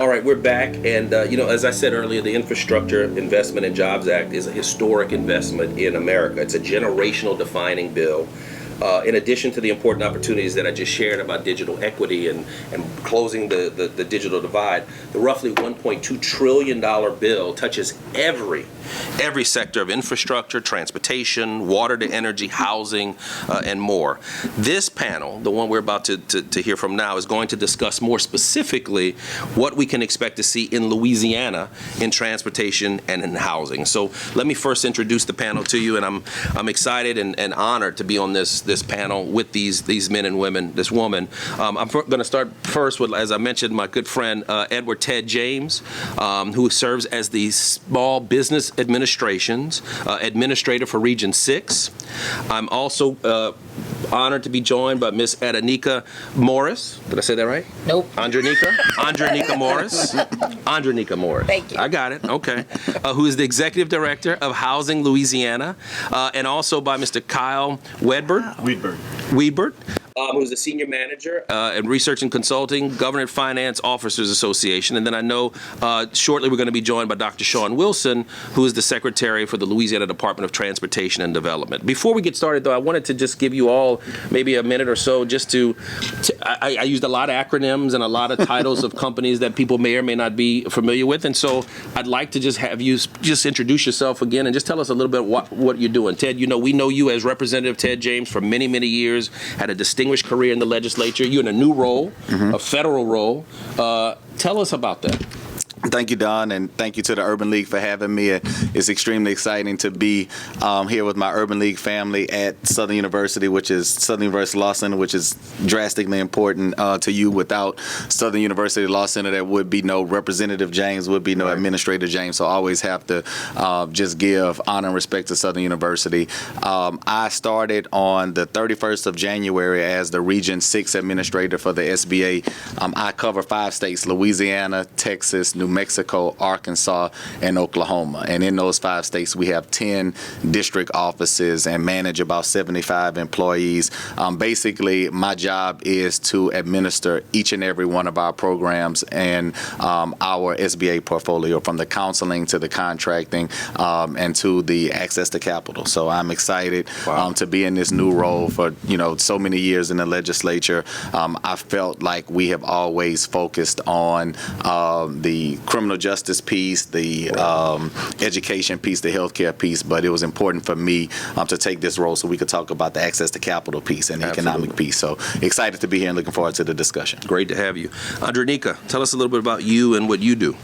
All right, we're back, and as I said earlier, the Infrastructure Investment and Jobs Act is a historic investment in America. It's a generational defining bill. In addition to the important opportunities that I just shared about digital equity and closing the digital divide, the roughly $1.2 trillion bill touches every sector of infrastructure, transportation, water to energy, housing, and more. This panel, the one we're about to hear from now, is going to discuss more specifically what we can expect to see in Louisiana in transportation and in housing. So let me first introduce the panel to you, and I'm excited and honored to be on this panel with these men and women, this woman. I'm going to start first with, as I mentioned, my good friend Edward Ted James, who serves as the Small Business Administration's Administrator for Region 6. I'm also honored to be joined by Miss Andreanecia Morris. Did I say that right? Nope. Andreanecia Morris. Andreanecia Morris. Thank you. I got it. Okay. Who is the Executive Director of Housing Louisiana, and also by Mr. Kyle Wedberg, who's the Senior Manager in Research and Consulting, Government Finance Officers Association. And then I know shortly we're going to be joined by Dr. Shawn Wilson, who is the Secretary for the Louisiana Department of Transportation and Development. Before we get started, though, I wanted to just give you all maybe a minute or so just I used a lot of acronyms and a lot of titles of companies that people may or may not be familiar with. And so I'd like to just have you just introduce yourself again and just tell us a little bit what you're doing. Ted, we know you as Representative Ted James for many, many years, had a distinguished career in the legislature. You're in a new role, a federal role. Tell us about that. Thank you, Don, and thank you to the Urban League for having me. It's extremely exciting to be here with my Urban League family at Southern University, which is Southern University Law Center, which is drastically important to you. Without Southern University Law Center, there would be no Representative James, would be no Administrator James. So I always have to just give honor and respect to Southern University. I started on the 31st of January as the Region 6 Administrator for the SBA. I cover 5 states: Louisiana, Texas, New Mexico, Arkansas, and Oklahoma. And in those 5 states, we have 10 district offices and manage about 75 employees. Basically, my job is to administer each and every one of our programs and our SBA portfolio, from the counseling to the contracting and to the access to capital. So I'm excited to be in this new role for so many years in the legislature. I felt like we have always focused on the criminal justice piece, the education piece, the healthcare piece, but it was important for me to take this role so we could talk about the access to capital piece and the economic piece. So excited to be here and looking forward to the discussion. Great to have you. Andreanecia, tell us a little bit about you and what you do.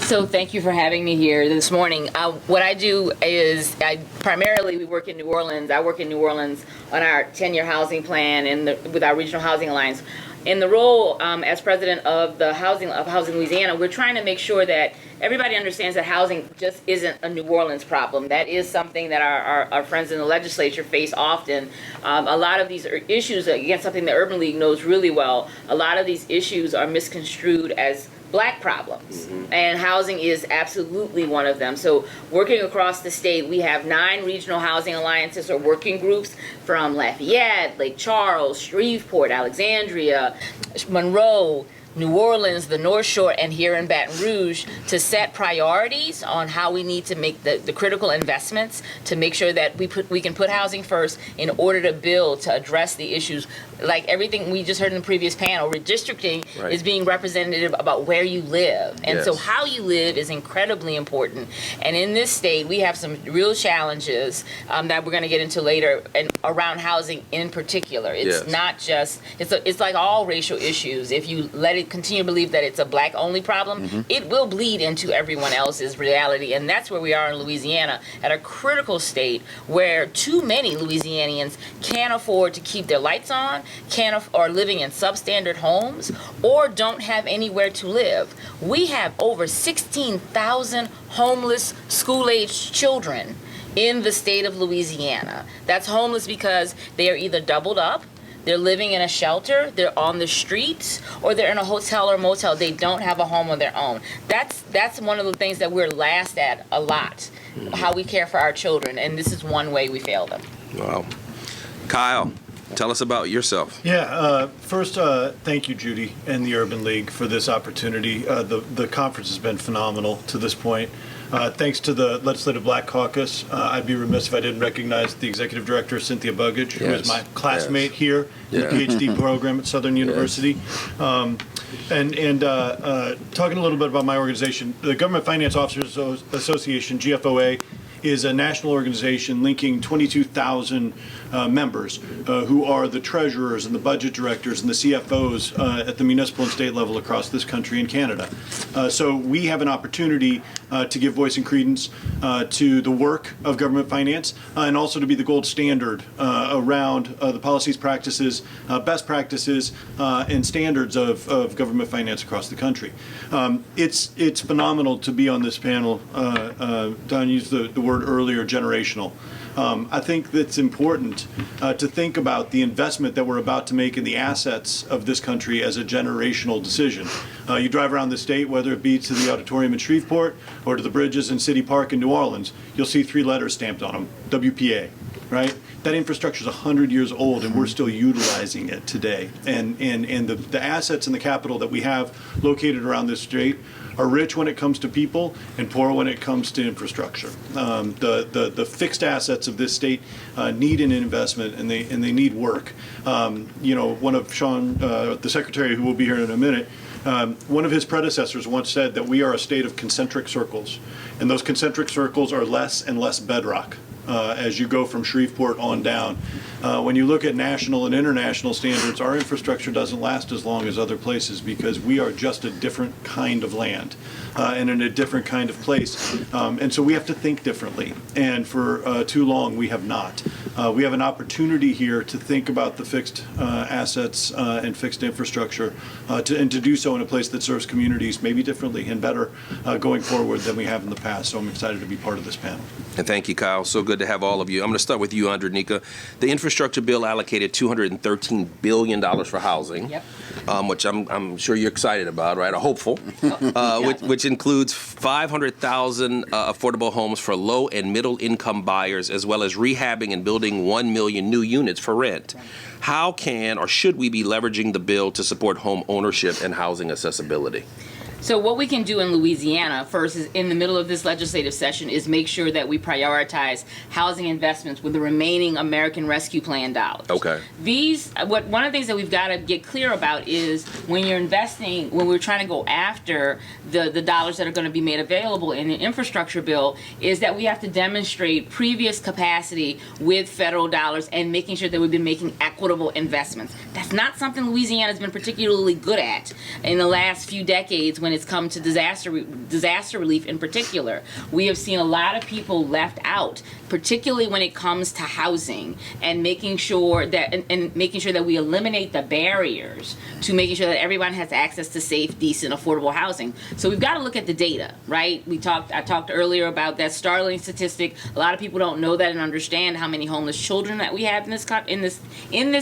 So thank you for having me here this morning. What I do is we work in New Orleans. I work in New Orleans on our 10-year housing plan and with our Regional Housing Alliance. In the role as president of Housing Louisiana, we're trying to make sure that everybody understands that housing just isn't a New Orleans problem. That is something that our friends in the legislature face often. A lot of these issues, again, something the Urban League knows really well, a lot of these issues are misconstrued as Black problems, and housing is absolutely one of them. So working across the state, we have 9 regional housing alliances or working groups from Lafayette, Lake Charles, Shreveport, Alexandria, Monroe, New Orleans, the North Shore, and here in Baton Rouge, to set priorities on how we need to make the critical investments to make sure that we can put housing first in order to build, to address the issues. Like everything we just heard in the previous panel, redistricting is being representative about where you live. And so how you live is incredibly important. And in this state, we have some real challenges that we're going to get into later, and around housing in particular. It's not just, it's like all racial issues. If you let it continue to believe that it's a Black-only problem, it will bleed into everyone else's reality. And that's where we are in Louisiana, at a critical state where too many Louisianians can't afford to keep their lights on, are living in substandard homes, or don't have anywhere to live. We have over 16,000 homeless school-aged children in the state of Louisiana. That's homeless because they are either doubled up, they're living in a shelter, they're on the streets, or they're in a hotel or motel. They don't have a home of their own. That's one of the things that we're last at a lot, how we care for our children, and this is one way we fail them. Wow. Kyle, Tell us about yourself. Yeah, first, thank you, Judy, and the Urban League for this opportunity. The conference has been phenomenal to this point. Thanks to the Legislative Black Caucus. I'd be remiss if I didn't recognize the Executive Director, Cynthia Buggage, who is my classmate here in the PhD program at Southern University. And talking a little bit about my organization, the Government Finance Officers Association, GFOA, is a national organization linking 22,000 members who are the treasurers and the budget directors and the CFOs at the municipal and state level across this country and Canada. So we have an opportunity to give voice and credence to the work of government finance and also to be the gold standard around the policies, practices, best practices, and standards of government finance across the country. It's phenomenal to be on this panel. Don used the word earlier, generational. I think that's important to think about the investment that we're about to make in the assets of this country as a generational decision. You drive around the state, whether it be to the auditorium in Shreveport or to the bridges in City Park in New Orleans, you'll see 3 letters stamped on them, WPA, right? That infrastructure is 100 years old and we're still utilizing it today. And the assets and the capital that we have located around this state are rich when it comes to people and poor when it comes to infrastructure. The fixed assets of this state need an investment and they need work. One of Shawn, the secretary who will be here in a minute, one of his predecessors once said that we are a state of concentric circles, and those concentric circles are less and less bedrock as you go from Shreveport on down. When you look at national and international standards, our infrastructure doesn't last as long as other places because we are just a different kind of land and in a different kind of place. And so we have to think differently. And for too long, we have not. We have an opportunity here to think about the fixed assets and fixed infrastructure and to do so in a place that serves communities maybe differently and better going forward than we have in the past. So I'm excited to be part of this panel. And thank you, Kyle. So good to have all of you. I'm going to start with you, Andreanecia. The infrastructure bill allocated $213 billion for housing, Yep. Which I'm sure you're excited about, right? Or hopeful, which includes 500,000 affordable homes for low and middle income buyers, as well as rehabbing and building 1 million new units for rent. How can or should we be leveraging the bill to support home ownership and housing accessibility? So what we can do in Louisiana, first, is in the middle of this legislative session, is make sure that we prioritize housing investments with the remaining American Rescue Plan dollars. Okay. One of the things that we've got to get clear about is when you're investing, when we're trying to go after the dollars that are going to be made available in the infrastructure bill, is that we have to demonstrate previous capacity with federal dollars and making sure that we've been making equitable investments. That's not something Louisiana's been particularly good at in the last few decades when it's come to disaster relief in particular. We have seen a lot of people left out, particularly when it comes to housing, and making sure that making sure that we eliminate the barriers to making sure that everyone has access to safe, decent, affordable housing. So we've got to look at the data, right? I talked earlier about that startling statistic. A lot of people don't know that and understand how many homeless children that we have in this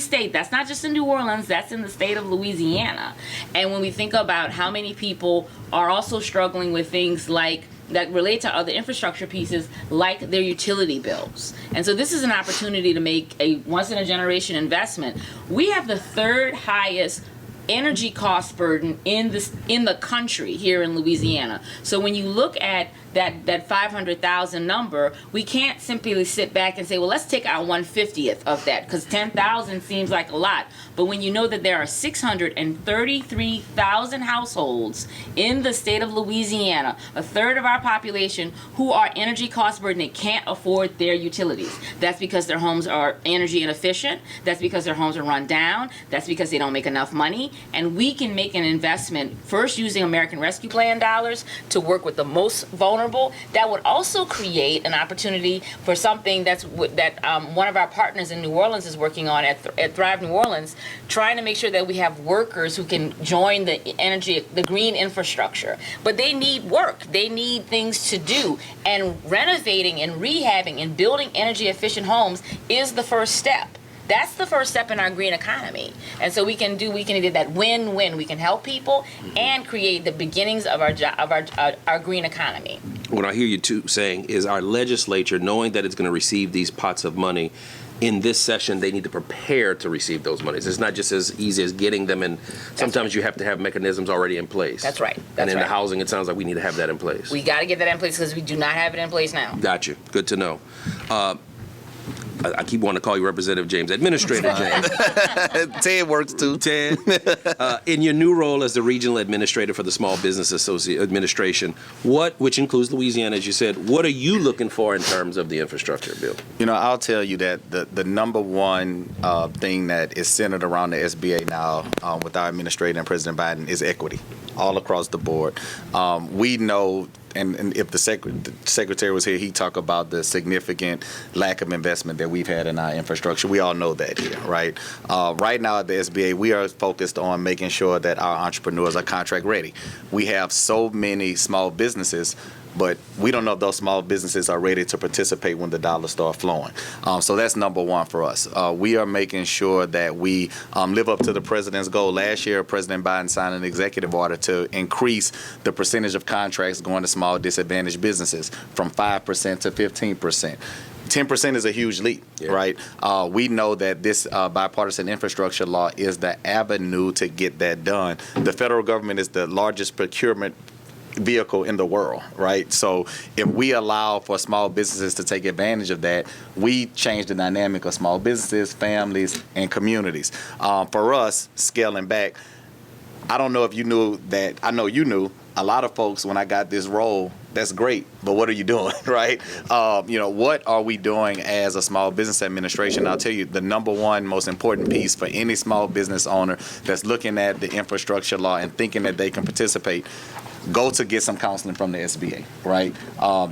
state. That's not just in New Orleans, that's in the state of Louisiana. And when we think about how many people are also struggling with things like that relate to other infrastructure pieces like their utility bills. And so this is an opportunity to make a once-in-a-generation investment. We have the 3rd highest energy cost burden in the country here in Louisiana. So when you look at that 500,000 number, we can't simply sit back and say, well, let's take out 1/50th of that, because 10,000 seems like a lot. But when you know that there are 633,000 households in the state of Louisiana, a third of our population, who are energy cost burden and can't afford their utilities. That's because their homes are energy inefficient. That's because their homes are run down. That's because they don't make enough money. And we can make an investment, first using American Rescue Plan dollars to work with the most vulnerable. That would also create an opportunity for something that one of our partners in New Orleans is working on at Thrive New Orleans, trying to make sure that we have workers who can join the green infrastructure. But they need work. They need things to do. And renovating and rehabbing and building energy efficient homes is the first step. That's the first step in our green economy. And so we can do that win-win. We can help people and create the beginnings of our green economy. What I hear you too saying is our legislature, knowing that it's going to receive these pots of money, in this session, they need to prepare to receive those monies. It's not just as easy as getting them, and sometimes you have to have mechanisms already in place. That's right. And in the housing, it sounds like we need to have that in place. We got to get that in place because we do not have it in place now. Got you. Good to know. I keep wanting to call you Representative James, Administrator James. Ted works too. Ted, in your new role as the Regional Administrator for the Small Business Administration, which includes Louisiana, as you said, what are you looking for in terms of the infrastructure bill? You know, I'll tell you that the number one thing that is centered around the SBA now with our administrator and President Biden is equity all across the board. We know, and if the secretary was here, he'd talk about the significant lack of investment that we've had in our infrastructure. We all know that here, right? Right now at the SBA, we are focused on making sure that our entrepreneurs are contract ready. We have so many small businesses, but we don't know if those small businesses are ready to participate when the dollars start flowing. So that's number one for us. We are making sure that we live up to the president's goal. Last year, President Biden signed an executive order to increase the percentage of contracts going to small disadvantaged businesses from 5% to 15%. 10% is a huge leap, right? We know that this bipartisan infrastructure law is the avenue to get that done. The federal government is the largest procurement vehicle in the world, right? So if we allow for small businesses to take advantage of that, we change the dynamic of small businesses, families, and communities. For us, scaling back, I don't know if you knew that, I know you knew, a lot of folks, when I got this role, that's great, but what are you doing, right? What are we doing as a small business administration? I'll tell you, the number one most important piece for any small business owner that's looking at the infrastructure law and thinking that they can participate, go to get some counseling from the SBA, right?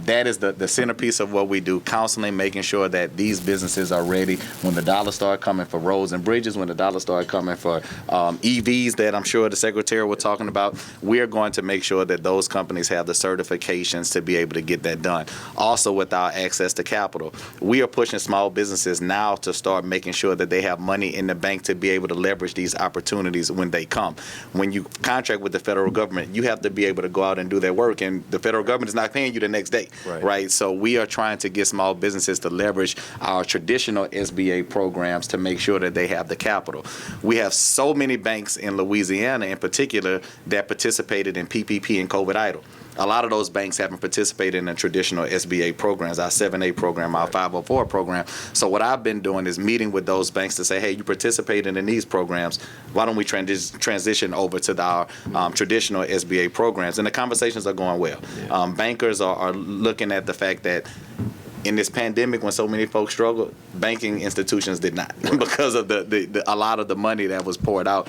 That is the centerpiece of what we do, counseling, making sure that these businesses are ready when the dollars start coming for roads and bridges, when the dollars start coming for EVs that I'm sure the Secretary was talking about. We're going to make sure that those companies have the certifications to be able to get that done. Also, with our access to capital, we are pushing small businesses now to start making sure that they have money in the bank to be able to leverage these opportunities when they come. When you contract with the federal government, you have to be able to go out and do their work, and the federal government is not paying you the next day, right? So we are trying to get small businesses to leverage our traditional SBA programs to make sure that they have the capital. We have so many banks in Louisiana in particular that participated in PPP and COVID EIDL. A lot of those banks haven't participated in the traditional SBA programs, our 7A program, our 504 program. So what I've been doing is meeting with those banks to say, hey, you participated in these programs. Why don't we transition over to our traditional SBA programs? And the conversations are going well. Bankers are looking at the fact that in this pandemic, when so many folks struggled, banking institutions did not because of a lot of the money that was poured out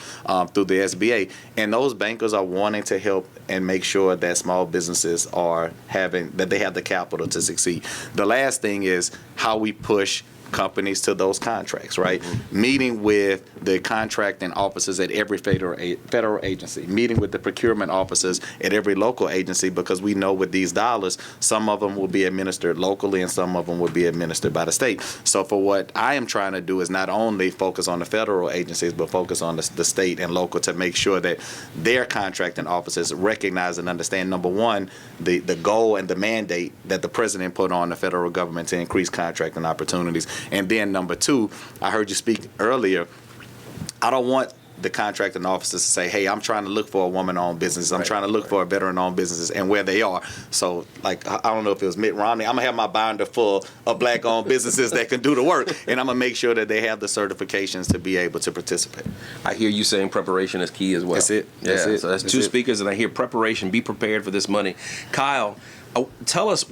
through the SBA. And those bankers are wanting to help and make sure that small businesses they have the capital to succeed. The last thing is how we push companies to those contracts, right? Meeting with the contracting officers at every federal agency, meeting with the procurement officers at every local agency, because we know with these dollars, some of them will be administered locally and some of them will be administered by the state. So for what I am trying to do is not only focus on the federal agencies, but focus on the state and local to make sure that their contracting officers recognize and understand, number one, the goal and the mandate that the president put on the federal government to increase contracting opportunities. And then number two, I heard you speak earlier, I don't want the contracting officers to say, hey, I'm trying to look for a woman-owned business. I'm trying to look for a veteran-owned businesses and where they are. So, like, I don't know if it was Mitt Romney. I'm going to have my binder full of black-owned businesses that can do the work. And I'm going to make sure that they have the certifications to be able to participate. I hear you saying preparation is key as well. That's it. That's it. So that's two speakers, and I hear preparation, be prepared for this money. Kyle, tell us,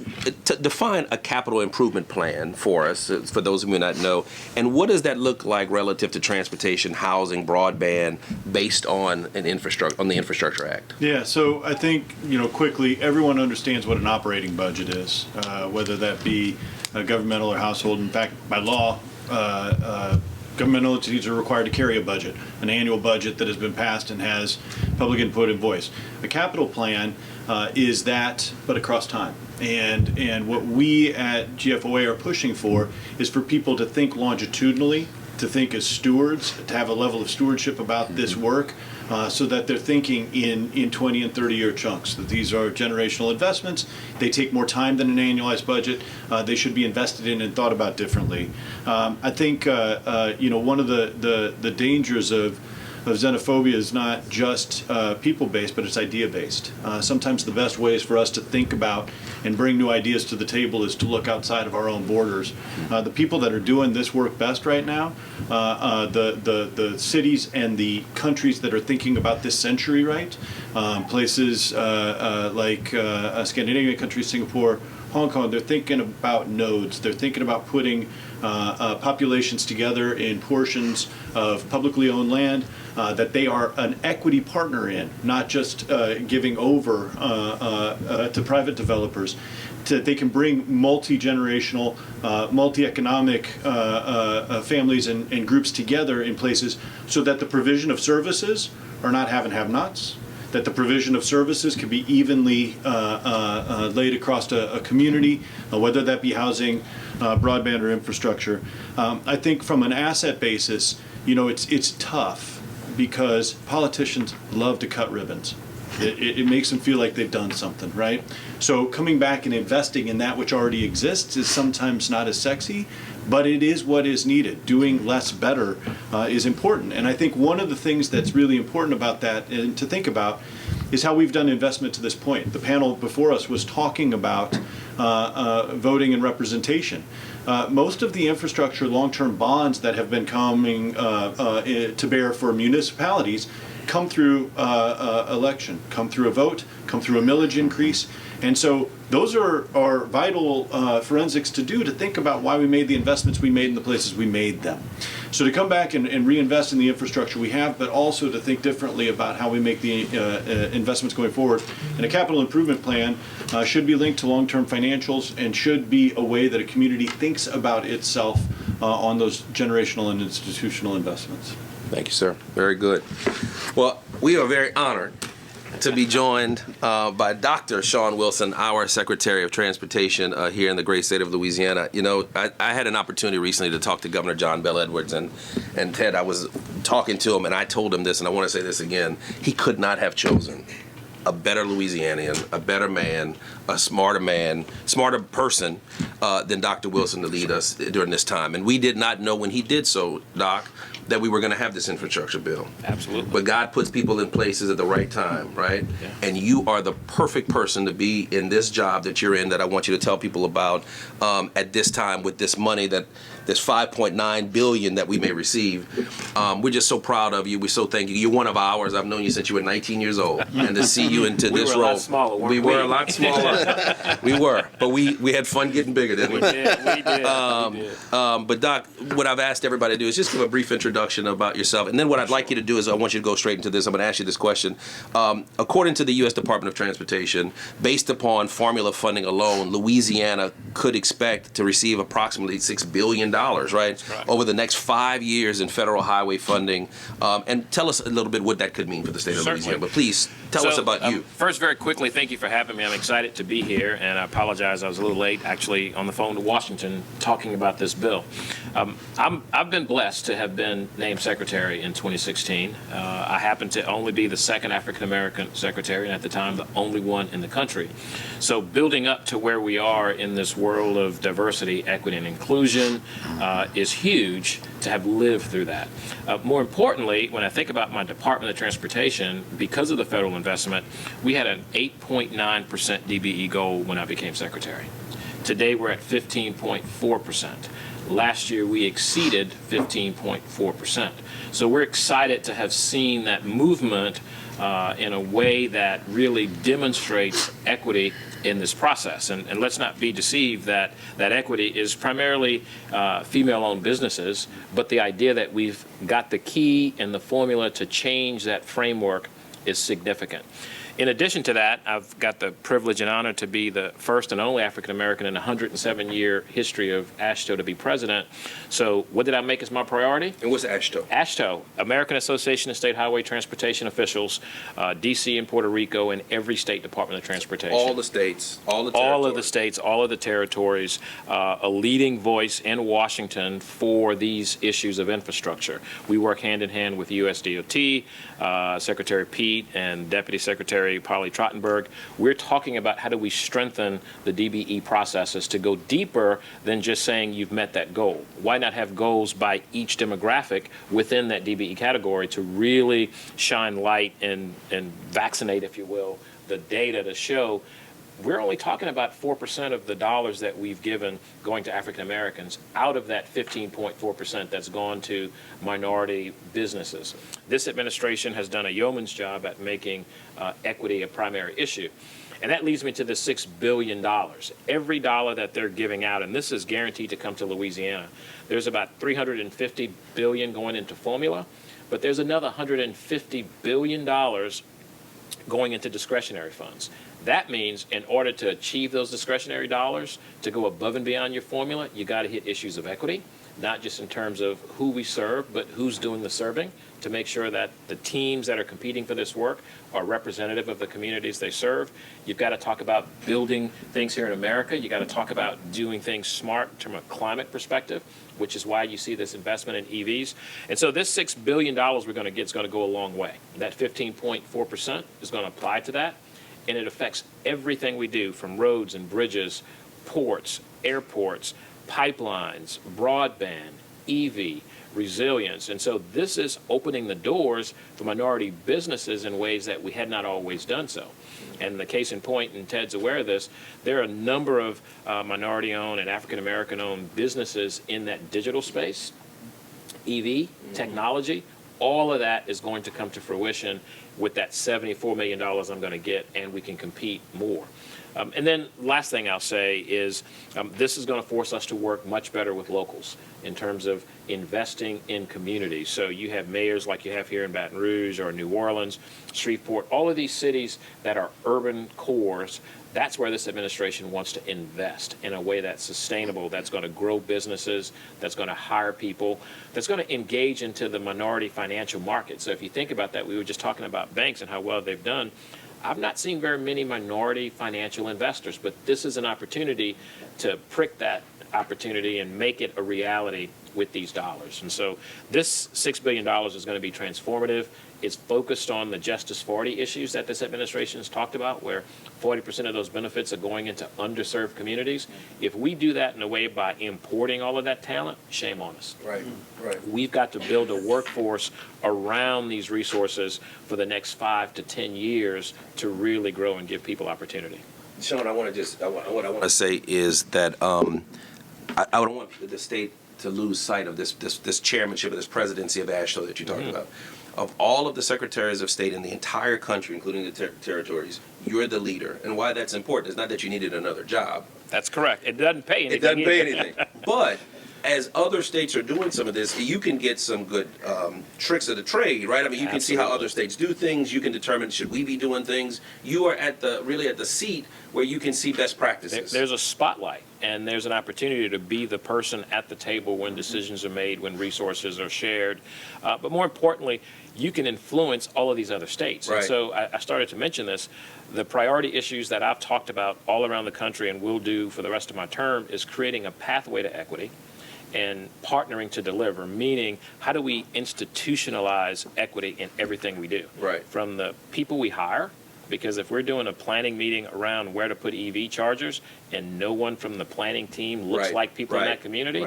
define a capital improvement plan for us, for those who may not know, and what does that look like relative to transportation, housing, broadband, based on the Infrastructure Act? Yeah, so I think, quickly, everyone understands what an operating budget is, whether that be governmental or household. In fact, by law, governmental entities are required to carry a budget, an annual budget that has been passed and has public input and voice. A capital plan is that, but across time. And what we at GFOA are pushing for is for people to think longitudinally to think as stewards, to have a level of stewardship about this work, so that they're thinking in 20 and 30-year chunks, that these are generational investments. They take more time than an annualized budget. They should be invested in and thought about differently. I think one of the dangers of xenophobia is not just people-based, but it's idea-based. Sometimes the best ways for us to think about and bring new ideas to the table is to look outside of our own borders. The people that are doing this work best right now, the cities and the countries that are thinking about this century right, places like Scandinavian countries, Singapore, Hong Kong, they're thinking about nodes. They're thinking about putting populations together in portions of publicly owned land that they are an equity partner in, not just giving over to private developers. They can bring multi-generational, multi-economic families and groups together in places so that the provision of services are not have and have-nots, that the provision of services can be evenly laid across a community, whether that be housing, broadband, or infrastructure. I think from an asset basis, it's tough because politicians love to cut ribbons. It makes them feel like they've done something, right? So coming back and investing in that which already exists is sometimes not as sexy, but it is what is needed. Doing less better is important. And I think one of the things that's really important about that and to think about is how we've done investment to this point. The panel before us was talking about voting and representation. Most of the infrastructure long-term bonds that have been coming to bear for municipalities come through election, come through a vote, come through a millage increase. And so those are vital forensics to do, to think about why we made the investments we made in the places we made them. So to come back and reinvest in the infrastructure we have, but also to think differently about how we make the investments going forward. And a capital improvement plan should be linked to long-term financials and should be a way that a community thinks about itself on those generational and institutional investments. Thank you, sir. Very good. Well, we are very honored to be joined by Dr. Shawn Wilson, our Secretary of Transportation here in the great state of Louisiana. I had an opportunity recently to talk to Governor John Bel Edwards, and Ted, I was talking to him, and I told him this, and I want to say this again. He could not have chosen a better Louisianian, a better man, a smarter person than Dr. Wilson to lead us during this time. And we did not know when he did so, Doc, that we were going to have this infrastructure bill. Absolutely. But God puts people in places at the right time, right? Yeah. And you are the perfect person to be in this job that you're in, that I want you to tell people about at this time with this money, that this $5.9 billion that we may receive. We're just so proud of you. We're so thank you. You're one of ours. I've known you since you were 19 years old. And to see you into this role. We were a lot smaller, weren't we? We were a lot smaller. We were. But we had fun getting bigger, didn't we? We did. But Doc, what I've asked everybody to do is just give a brief introduction about yourself. And then what I'd like you to do is I want you to go straight into this. I'm going to ask you this question. According to the U.S. Department of Transportation, based upon formula funding alone, Louisiana could expect to receive approximately $6 billion, right, over the next 5 years in federal highway funding. And tell us a little bit what that could mean for the state of Louisiana. But please tell us about you. First, very quickly, thank you for having me. I'm excited to be here, and I apologize I was a little late, actually, on the phone to Washington talking about this bill. I've been blessed to have been named secretary in 2016. I happen to only be the second African-American secretary, and at the time, the only one in the country. So building up to where we are in this world of diversity, equity, and inclusion is huge to have lived through that. More importantly, when I think about my Department of Transportation, because of the federal investment, we had an 8.9% DBE goal when I became secretary. Today, we're at 15.4%. Last year, we exceeded 15.4%. So we're excited to have seen that movement in a way that really demonstrates equity in this process. And let's not be deceived that equity is primarily female-owned businesses, but the idea that we've got the key and the formula to change that framework is significant. In addition to that, I've got the privilege and honor to be the first and only African American in a 107-year history of AASHTO to be president. So what did I make as my priority? And what's AASHTO? AASHTO, American Association of State Highway Transportation Officials, D.C. and Puerto Rico, and every state department of transportation. All the states, all the territories. All of the states, all of the territories, a leading voice in Washington for these issues of infrastructure. We work hand in hand with USDOT, Secretary Pete and Deputy Secretary Polly Trottenberg. We're talking about how do we strengthen the DBE processes to go deeper than just saying you've met that goal. Why not have goals by each demographic within that DBE category to really shine light and vaccinate, if you will, the data to show we're only talking about 4% of the dollars that we've given going to African Americans out of that 15.4% that's gone to minority businesses. This administration has done a yeoman's job at making equity a primary issue. And that leads me to the $6 billion. Every dollar that they're giving out, and this is guaranteed to come to Louisiana, there's about $350 billion going into formula, but there's another $150 billion going into discretionary funds. That means in order to achieve those discretionary dollars, to go above and beyond your formula, you got to hit issues of equity, not just in terms of who we serve, but who's doing the serving, to make sure that the teams that are competing for this work are representative of the communities they serve. You've got to talk about building things here in America. You've got to talk about doing things smart from a climate perspective, which is why you see this investment in EVs. And so this $6 billion we're going to get is going to go a long way. That 15.4% is going to apply to that, and it affects everything we do, from roads and bridges, ports, airports, pipelines, broadband, EV, resilience. And so this is opening the doors for minority businesses in ways that we had not always done so. And the case in point, and Ted's aware of this, there are a number of minority-owned and African-American-owned businesses in that digital space, EV, technology. All of that is going to come to fruition with that $74 million I'm going to get, and we can compete more. And then last thing I'll say is this is going to force us to work much better with locals in terms of investing in communities. So you have mayors like you have here in Baton Rouge or New Orleans, Shreveport, all of these cities that are urban cores. That's where this administration wants to invest in a way that's sustainable, that's going to grow businesses, that's going to hire people, that's going to engage into the minority financial market. So if you think about that, we were just talking about banks and how well they've done. I've not seen very many minority financial investors, but this is an opportunity to prick that opportunity and make it a reality with these dollars. And so this $6 billion is going to be transformative. It's focused on the Justice 40 issues that this administration has talked about, where 40% of those benefits are going into underserved communities. If we do that in a way by importing all of that talent, shame on us. Right, right. We've got to build a workforce around these resources for the next 5 to 10 years to really grow and give people opportunity. Shawn, I want to say is that I don't want the state to lose sight of this chairmanship of this presidency of AASHTO that you're talking about. Of all of the secretaries of state in the entire country, including the territories, you're the leader. And why that's important is not that you needed another job. That's correct. It doesn't pay anything. It doesn't pay anything. But as other states are doing some of this, you can get some good tricks of the trade, right? I mean, you can see how other states do things. You can determine, should we be doing things? You are really at the seat where you can see best practices. There's a spotlight, and there's an opportunity to be the person at the table when decisions are made, when resources are shared. But more importantly, you can influence all of these other states. Right. And so I started to mention this. The priority issues that I've talked about all around the country and will do for the rest of my term is creating a pathway to equity and partnering to deliver, meaning how do we institutionalize equity in everything we do? Right. From the people we hire, because if we're doing a planning meeting around where to put EV chargers and no one from the planning team looks like people in that community,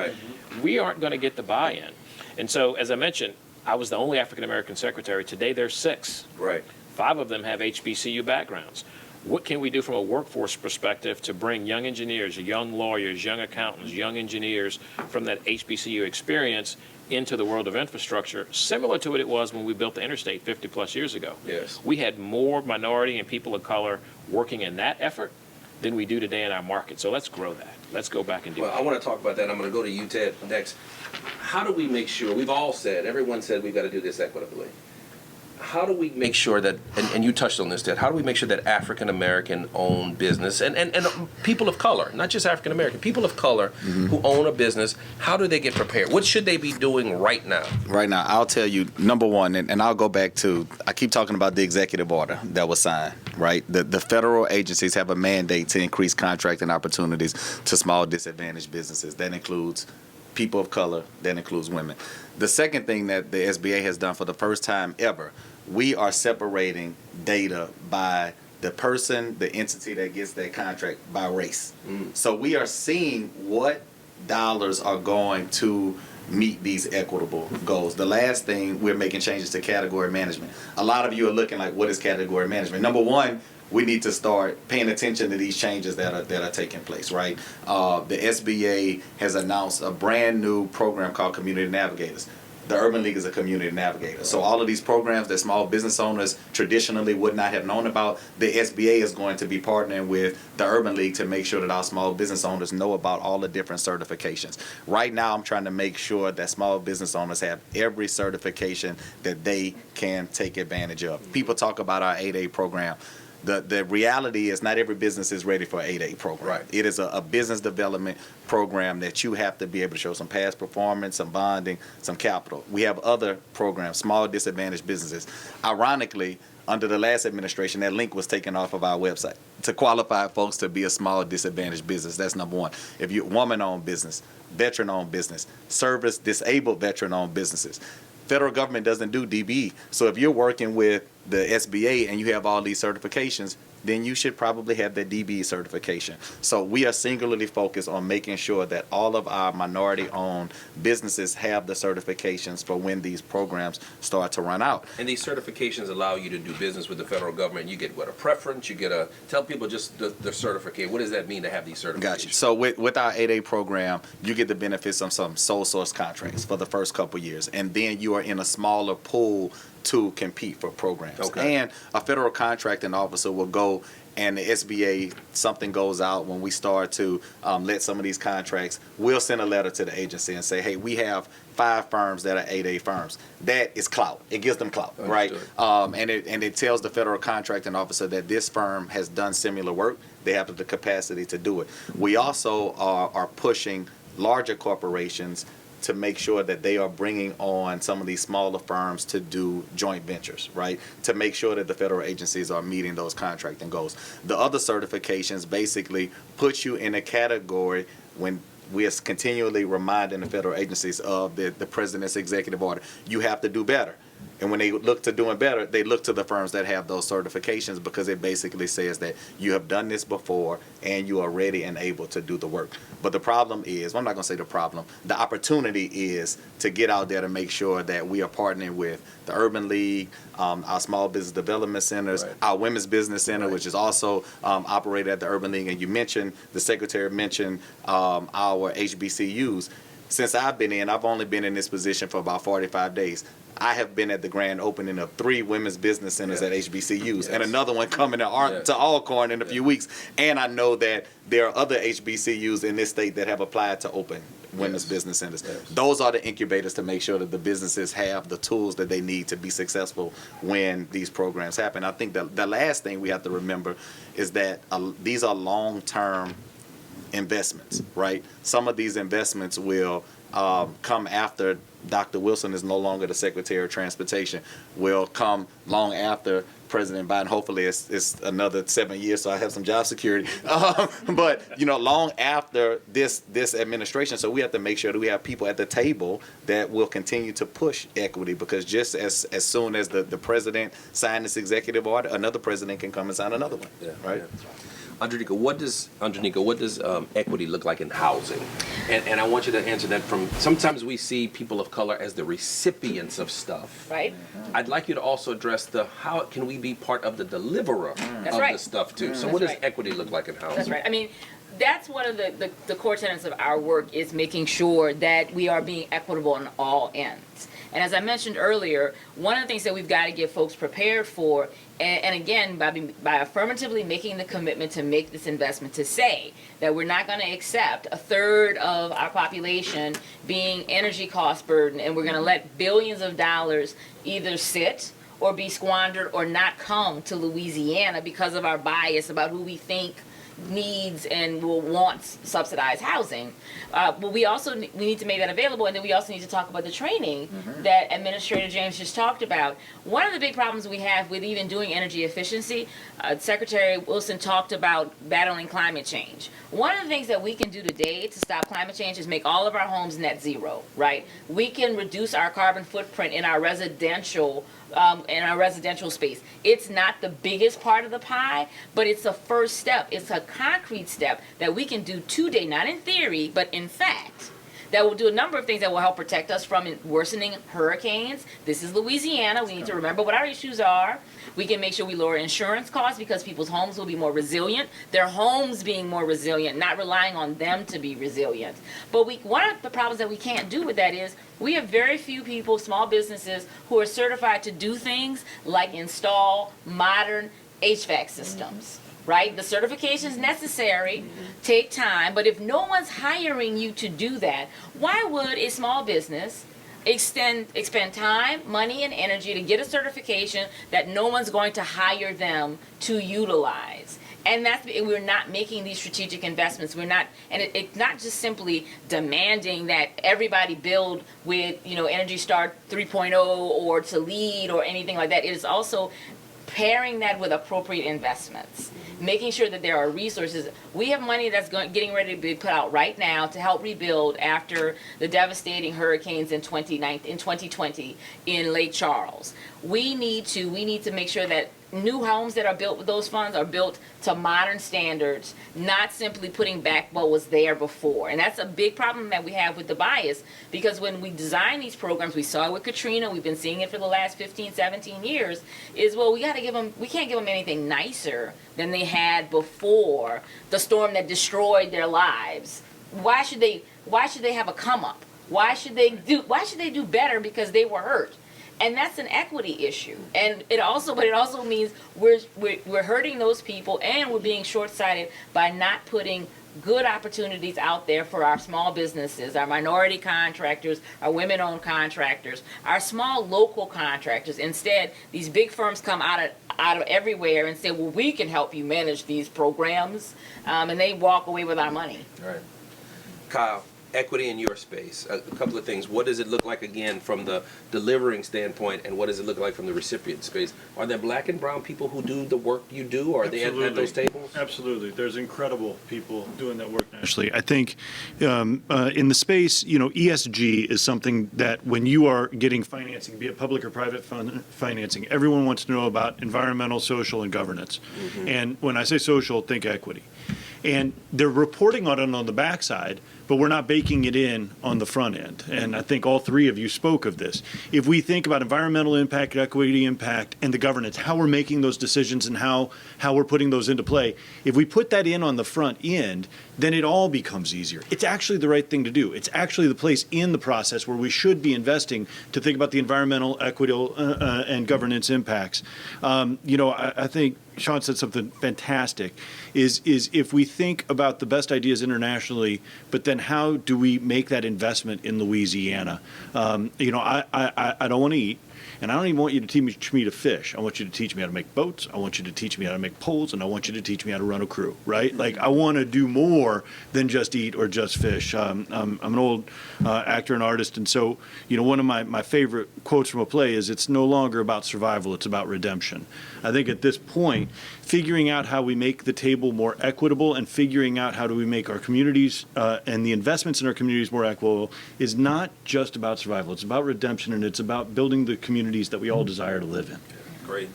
we aren't going to get the buy-in. And so, as I mentioned, I was the only African-American secretary. Today there's 6. Right. 5 of them have HBCU backgrounds. What can we do from a workforce perspective to bring young engineers, young lawyers, young accountants, young engineers from that HBCU experience into the world of infrastructure, similar to what it was when we built the interstate 50 plus years ago? Yes. We had more minority and people of color working in that effort than we do today in our market. So let's grow that. Let's go back and do Well, that. I want to talk about that. I'm going to go to you, Ted, next. How do we make sure, everyone said we've got to do this equitably. how do we make sure that, and you touched on this, Ted, how do we make sure that African American owned business and people of color, not just African American, people of color who own a business, how do they get prepared? What should they be doing right now? Right now, I'll tell you, number one, and I'll go back to, I keep talking about the executive order that was signed, right? The federal agencies have a mandate to increase contracting opportunities to small disadvantaged businesses. That includes people of color, that includes women. The second thing that the SBA has done for the first time ever, we are separating data by the person, the entity that gets that contract by race. So we are seeing what dollars are going to meet these equitable goals. The last thing, we're making changes to category management. A lot of you are looking like, what is category management? Number one, we need to start paying attention to these changes that are taking place, right? The SBA has announced a brand new program called Community Navigators. The Urban League is a community navigator. So all of these programs that small business owners traditionally would not have known about, the SBA is going to be partnering with the Urban League to make sure that our small business owners know about all the different certifications. Right now, I'm trying to make sure that small business owners have every certification that they can take advantage of. People talk about our 8A program. The reality is not every business is ready for an 8A program. Right. It is a business development program that you have to be able to show some past performance, some bonding, some capital. We have other programs, small disadvantaged businesses. Ironically, under the last administration, that link was taken off of our website to qualify folks to be a small disadvantaged business. That's number one. If you're woman-owned business, veteran-owned business, service disabled veteran-owned businesses, federal government doesn't do DBE. So if you're working with the SBA and you have all these certifications, then you should probably have that DBE certification. So we are singularly focused on making sure that all of our minority-owned businesses have the certifications for when these programs start to run out. And these certifications allow you to do business with the federal government. You get, what, a preference? You get tell people just the certificate. What does that mean to have these certifications? Gotcha. So with our 8A program, you get the benefits of some sole source contracts for the first couple years. And then you are in a smaller pool to compete for programs. Okay. And a federal contracting officer will go, and the SBA, something goes out when we start to let some of these contracts, we'll send a letter to the agency and say, hey, we have 5 firms that are 8A firms. That is clout. It gives them clout, right? And it tells the federal contracting officer that this firm has done similar work. They have the capacity to do it. We also are pushing larger corporations to make sure that they are bringing on some of these smaller firms to do joint ventures, right? To make sure that the federal agencies are meeting those contracting goals. The other certifications basically put you in a category when we are continually reminding the federal agencies of the president's executive order. You have to do better. And when they look to doing better, they look to the firms that have those certifications because it basically says that you have done this before and you are ready and able to do the work. But the problem is, well, I'm not going to say the problem, the opportunity is to get out there to make sure that we are partnering with the Urban League, our Small Business Development Centers, right, our Women's Business Center, right, which is also operated at the Urban League. And you mentioned, the Secretary mentioned our HBCUs. Since I've been in, I've only been in this position for about 45 days. I have been at the grand opening of 3 women's business centers at HBCUs, and another one coming to Alcorn in a few weeks. And I know that there are other HBCUs in this state that have applied to open women's business centers. Those are the incubators to make sure that the businesses have the tools that they need to be successful when these programs happen. I think the last thing we have to remember is that these are long-term investments, right? Some of these investments will come after Dr. Wilson is no longer the Secretary of Transportation, will come long after President Biden. Hopefully it's another 7 years, so I have some job security. But, long after this administration. So we have to make sure that we have people at the table that will continue to push equity, because just as soon as the president signed this executive order, another president can come and sign another one, right? Yeah. Andreanecia, what does equity look like in housing? And I want you to answer that from, sometimes we see people of color as the recipients of stuff. Right. I'd like you to also address how can we be part of the deliverer of the stuff too. So what does equity look like in housing? That's right. I mean, that's one of the core tenets of our work, is making sure that we are being equitable on all ends. And as I mentioned earlier, one of the things that we've got to get folks prepared for, and again, by affirmatively making the commitment to make this investment, to say that we're not going to accept a third of our population being energy cost burden, and we're going to let billions of dollars either sit or be squandered or not come to Louisiana because of our bias about who we think needs and will want subsidized housing. But we need to make that available, and then we also need to talk about the training that Administrator James just talked about. One of the big problems we have with even doing energy efficiency, Secretary Wilson talked about battling climate change. One of the things that we can do today to stop climate change is make all of our homes net zero, right? We can reduce our carbon footprint in our residential space. It's not the biggest part of the pie, but it's a first step. It's a concrete step that we can do today, not in theory, but in fact, that will do a number of things that will help protect us from worsening hurricanes. This is Louisiana. We need to remember what our issues are. We can make sure we lower insurance costs because people's homes will be more resilient. Their homes being more resilient, not relying on them to be resilient. But one of the problems that we can't do with that is we have very few people, small businesses, who are certified to do things like install modern HVAC systems. Right? The certification is necessary, take time, but if no one's hiring you to do that, why would a small business expend time, money, and energy to get a certification that no one's going to hire them to utilize? And we're not making these strategic investments. We're not, and it's not just simply demanding that everybody build with, Energy Star 3.0 or to lead or anything like that. It is also pairing that with appropriate investments, making sure that there are resources. We have money that's getting ready to be put out right now to help rebuild after the devastating hurricanes in 2020 in Lake Charles. We need to make sure that new homes that are built with those funds are built to modern standards, not simply putting back what was there before. And that's a big problem that we have with the bias, because when we design these programs, we saw it with Katrina, we've been seeing it for the last 15, 17 years, is, well, we can't give them anything nicer than they had before the storm that destroyed their lives. Why should they have a come up? Why should they do better because they were hurt? And that's an equity issue. And it also means we're hurting those people, and we're being short-sighted by not putting good opportunities out there for our small businesses, our minority contractors, our women-owned contractors, our small local contractors. Instead, these big firms come out of everywhere and say, well, we can help you manage these programs, and they walk away with our money. All right. Kyle, equity in your space. A couple of things. What does it look like, again, from the delivering standpoint, and what does it look like from the recipient space? Are there black and brown people who do the work you do? Are they at those tables? Absolutely. There's incredible people doing that work nationally. I think in the space, ESG is something that when you are getting financing, be it public or private financing, everyone wants to know about environmental, social, and governance. Mm-hmm. And when I say social, think equity. And they're reporting on it on the backside, but we're not baking it in on the front end. And I think all three of you spoke of this. If we think about environmental impact, equity impact, and the governance, how we're making those decisions and how we're putting those into play, if we put that in on the front end, then it all becomes easier. It's actually the right thing to do. It's actually the place in the process where we should be investing to think about the environmental, equitable, and governance impacts. I think Shawn said something fantastic, is if we think about the best ideas internationally, but then how do we make that investment in Louisiana? I don't want to eat, and I don't even want you to teach me to fish. I want you to teach me how to make boats. I want you to teach me how to make poles, and I want you to teach me how to run a crew, right? Like, I want to do more than just eat or just fish. I'm an old actor and artist, and so, one of my favorite quotes from a play is, it's no longer about survival, it's about redemption. I think at this point, figuring out how we make the table more equitable and figuring out how do we make our communities and the investments in our communities more equitable is not just about survival. It's about redemption, and it's about building the communities that we all desire to live in. Great.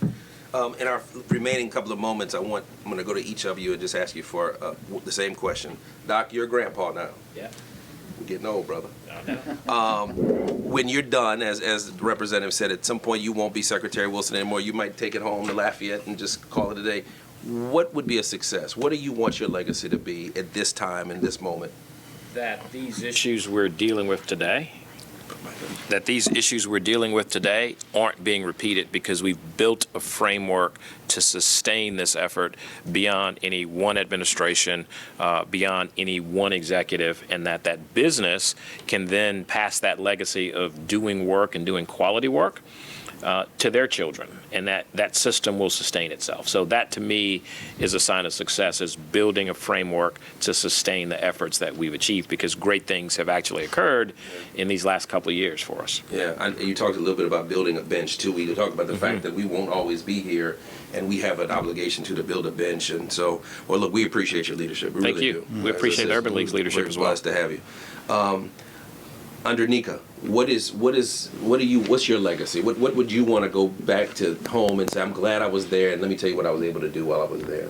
In our remaining couple of moments, I'm going to go to each of you and just ask you for the same question. Doc, you're a grandpa now. Yeah. We're getting old, brother. When you're done, as the representative said, at some point you won't be Secretary Wilson anymore. You might take it home to Lafayette and just call it a day. What would be a success? What do you want your legacy to be at this time, in this moment? That these issues we're dealing with today aren't being repeated, because we've built a framework to sustain this effort beyond any one administration, beyond any one executive, and that business can then pass that legacy of doing work and doing quality work to their children, and that system will sustain itself. So that, to me, is a sign of success, is building a framework to sustain the efforts that we've achieved, because great things have actually occurred in these last couple of years for us. Yeah, you talked a little bit about building a bench too. We talked about the fact that we won't always be here, and we have an obligation to build a bench. And so, well, look, we appreciate your leadership. We Thank really you. do. We As I appreciate said, Urban League's leadership we're as well. blessed to have you. Andreanecia, what's your legacy? What would you want to go back to home and say, I'm glad I was there, and let me tell you what I was able to do while I was there?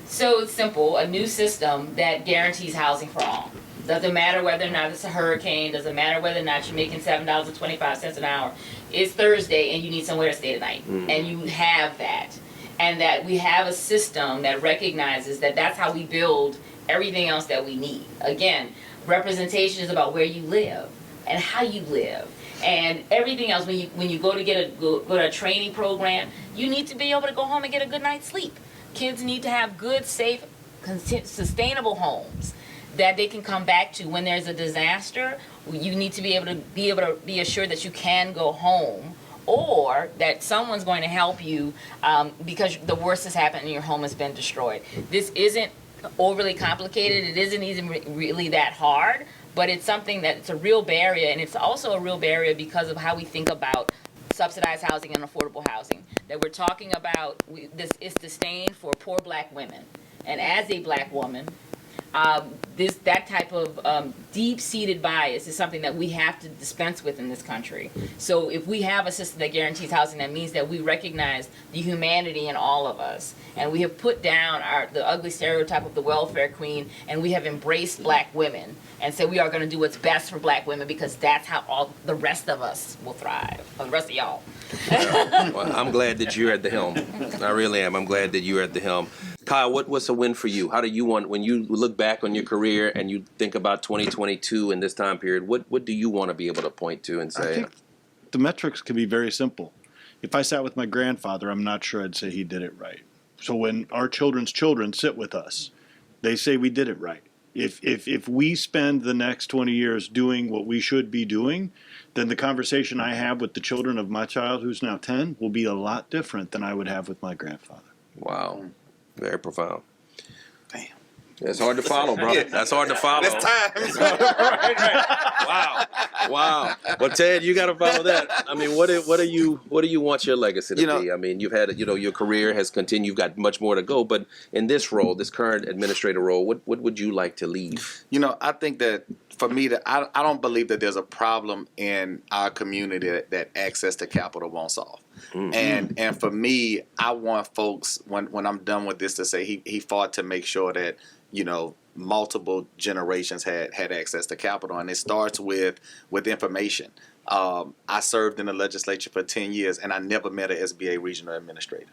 So it's simple, a new system that guarantees housing for all. Doesn't matter whether or not it's a hurricane, doesn't matter whether or not you're making $7.25 an hour. It's Thursday and you need somewhere to stay tonight. And you have that. And that we have a system that recognizes that that's how we build everything else that we need. Again, representation is about where you live and how you live. And everything else, when you go to a training program, you need to be able to go home and get a good night's sleep. Kids need to have good, safe, sustainable homes that they can come back to when there's a disaster. You need to be able to be assured that you can go home, or that someone's going to help you because the worst has happened and your home has been destroyed. This isn't overly complicated. It isn't even really that hard, but it's something it's a real barrier, and it's also a real barrier because of how we think about subsidized housing and affordable housing. That we're talking about, this is disdain for poor black women. And as a black woman, that type of deep-seated bias is something that we have to dispense with in this country. So if we have a system that guarantees housing, that means that we recognize the humanity in all of us, and we have put down the ugly stereotype of the welfare queen, and we have embraced black women and said we are going to do what's best for black women, because that's how all the rest of us will thrive, or the rest of y'all. Well, I'm glad that you're at the helm. I really am. I'm glad that you're at the helm. Kyle, what's a win for you? How do you want, when you look back on your career and you think about 2022 in this time period, what do you want to be able to point to and say? I think the metrics can be very simple. If I sat with my grandfather, I'm not sure I'd say he did it right. So when our children's children sit with us, they say we did it right. If we spend the next 20 years doing what we should be doing, then the conversation I have with the children of my child, who's now 10, will be a lot different than I would have with my grandfather. Wow. Very profound. Damn. That's hard to follow, brother. That's hard to follow. It's time. Wow. Wow. Well, Ted, you got to follow that. I mean, what do you want your legacy to be? I mean, you've had, your career has continued. You've got much more to go. But in this role, this current administrator role, what would you like to leave? I think that for me, I don't believe that there's a problem in our community that access to capital won't solve. Mm-hmm. And for me, I want folks, when I'm done with this, to say he fought to make sure that, multiple generations had access to capital. And it starts with information. I served in the legislature for 10 years, and I never met an SBA regional administrator.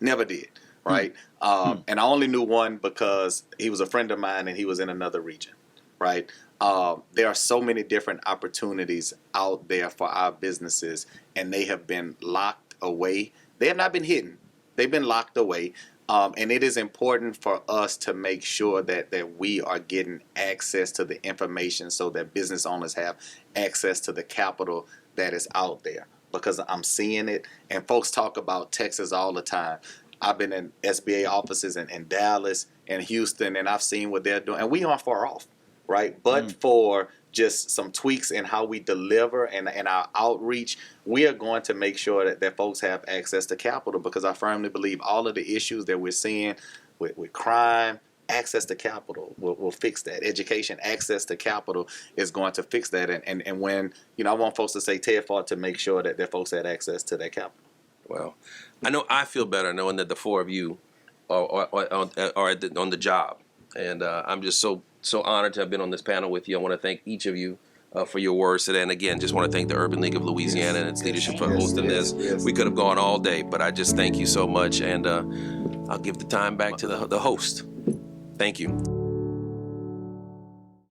Never did, right? And I only knew one because he was a friend of mine and he was in another region, right? There are so many different opportunities out there for our businesses, and they have been locked away. They have not been hidden. They've been locked away. And it is important for us to make sure that we are getting access to the information so that business owners have access to the capital that is out there. Because I'm seeing it, and folks talk about Texas all the time. I've been in SBA offices in Dallas and Houston, and I've seen what they're doing. And we aren't far off, right? But for just some tweaks in how we deliver and our outreach, we are going to make sure that folks have access to capital, because I firmly believe all of the issues that we're seeing with crime, access to capital will fix that. Education, access to capital is going to fix that. And when, I want folks to say Ted fought to make sure that their folks had access to that capital. Well, I know I feel better knowing that the four of you are on the job. And I'm just so honored to have been on this panel with you. I want to thank each of you for your words today. And again, just want to thank the Urban League of Louisiana and its leadership for hosting this. We could have gone all day, but I just thank you so much. And I'll give the time back to the host. Thank you.